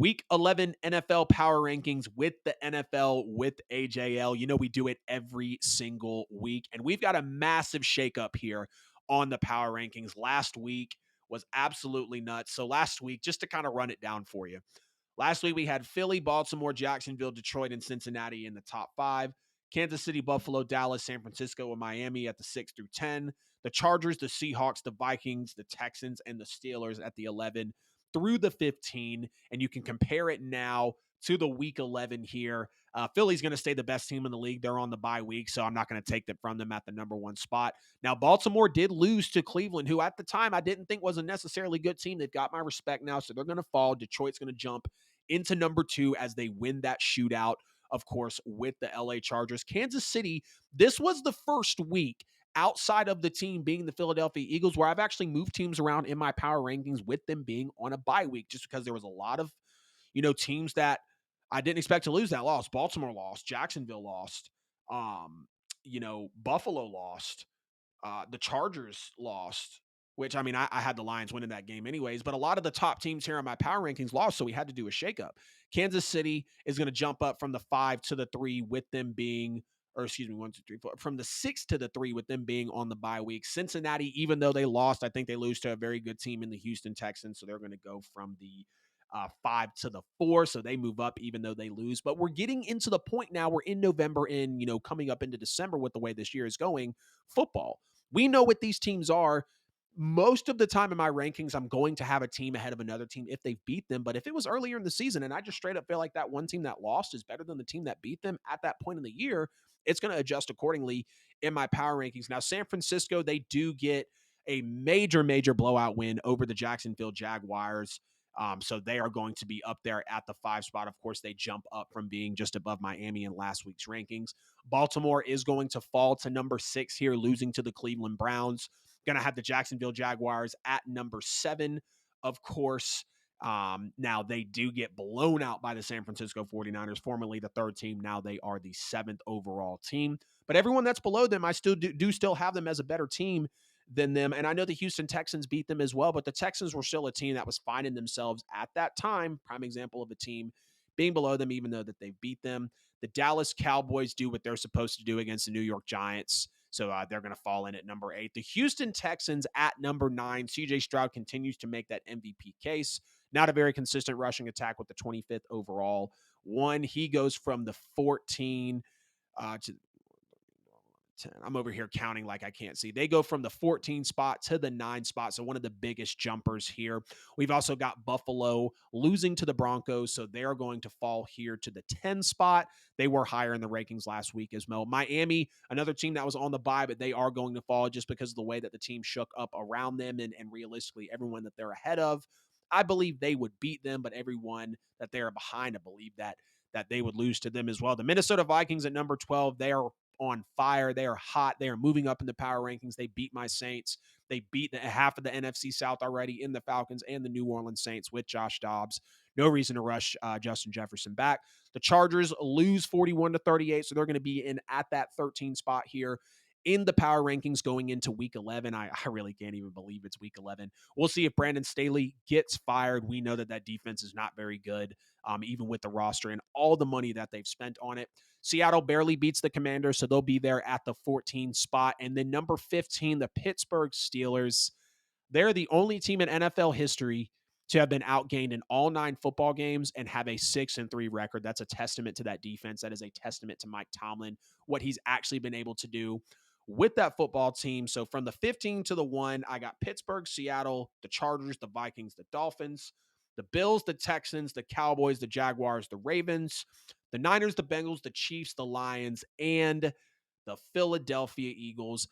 Week 11 NFL Power Rankings with the NFL with AJL. You know, we do it every single week, and we've got a massive shakeup here on the Power Rankings. Last week was absolutely nuts. So, last week, just to kind of run it down for you, last week we had Philly, Baltimore, Jacksonville, Detroit, and Cincinnati in the top five. Kansas City, Buffalo, Dallas, San Francisco, and Miami at the 6 through 10. The Chargers, the Seahawks, the Vikings, the Texans, and the Steelers at the 11 through the 15. And you can compare it now to the week 11 here. Philly's going to stay the best team in the league. They're on the bye week, so I'm not going to take that from them at the number one spot. Now, Baltimore did lose to Cleveland, who at the time I didn't think was a necessarily good team. They've got my respect now, so they're going to fall. Detroit's going to jump into number two as they win that shootout, of course, with the LA Chargers. Kansas City, this was the first week outside of the team being the Philadelphia Eagles where I've actually moved teams around in my power rankings with them being on a bye week, just because there was a lot of, teams that I didn't expect to lose that lost. Baltimore lost, Jacksonville lost, Buffalo lost, the Chargers lost, which I mean, I had the Lions winning that game anyways, but a lot of the top teams here on my power rankings lost, so we had to do a shakeup. Kansas City is going to jump up from the 5 to the 3 with them being, or excuse me, 1, 2, 3, 4, from the 6 to the 3 with them being on the bye week. Cincinnati, even though they lost, I think they lose to a very good team in the Houston Texans, so they're going to go from the 5 to the 4, so they move up even though they lose. But we're getting into the point now. We're in November, and coming up into December with the way this year is going. Football, we know what these teams are. Most of the time in my rankings, I'm going to have a team ahead of another team if they beat them. But if it was earlier in the season and I just straight up feel like that one team that lost is better than the team that beat them at that point in the year, it's going to adjust accordingly in my power rankings. Now, San Francisco, they do get a major, major blowout win over the Jacksonville Jaguars. So they are going to be up there at the 5 spot. Of course, they jump up from being just above Miami in last week's rankings. Baltimore is going to fall to number 6 here, losing to the Cleveland Browns. Going to have the Jacksonville Jaguars at number 7, of course. Now, they do get blown out by the San Francisco 49ers, formerly the 3rd team. Now they are the 7th overall team. But everyone that's below them, I still do still have them as a better team than them. And I know the Houston Texans beat them as well, but the Texans were still a team that was finding themselves at that time. Prime example of a team being below them, even though that they beat them. The Dallas Cowboys do what they're supposed to do against the New York Giants. So they're going to fall in at number 8. The Houston Texans at number 9. CJ Stroud continues to make that MVP case. Not a very consistent rushing attack with the 25th overall one. He goes from the 14 to 10. I'm over here counting like I can't see. They go from the 14 spot to the 9 spot. So one of the biggest jumpers here. We've also got Buffalo losing to the Broncos. So they're going to fall here to the 10 spot. They were higher in the rankings last week as well. Miami, another team that was on the bye, but they are going to fall just because of the way that the team shook up around them and realistically everyone that they're ahead of. I believe they would beat them, but everyone that they are behind, I believe that they would lose to them as well. The Minnesota Vikings at number 12, they are on fire. They are hot. They are moving up in the power rankings. They beat my Saints. They beat half of the NFC South already in the Falcons and the New Orleans Saints with Josh Dobbs. No reason to rush Justin Jefferson back. The Chargers lose 41-38, so they're going to be in at that 13 spot here in the power rankings going into week 11. I really can't even believe it's week 11. We'll see if Brandon Staley gets fired. We know that defense is not very good, even with the roster and all the money that they've spent on it. Seattle barely beats the Commanders, so they'll be there at the 14 spot. And then number 15, the Pittsburgh Steelers. They're the only team in NFL history to have been outgained in all 9 football games and have a 6-3 record. That's a testament to that defense. That is a testament to Mike Tomlin, what he's actually been able to do with that football team. So from the 15 to the 1, I got Pittsburgh, Seattle, the Chargers, the Vikings, the Dolphins, the Bills, the Texans, the Cowboys, the Jaguars, the Ravens, the Niners, the Bengals, the Chiefs, the Lions, and the Philadelphia Eagles.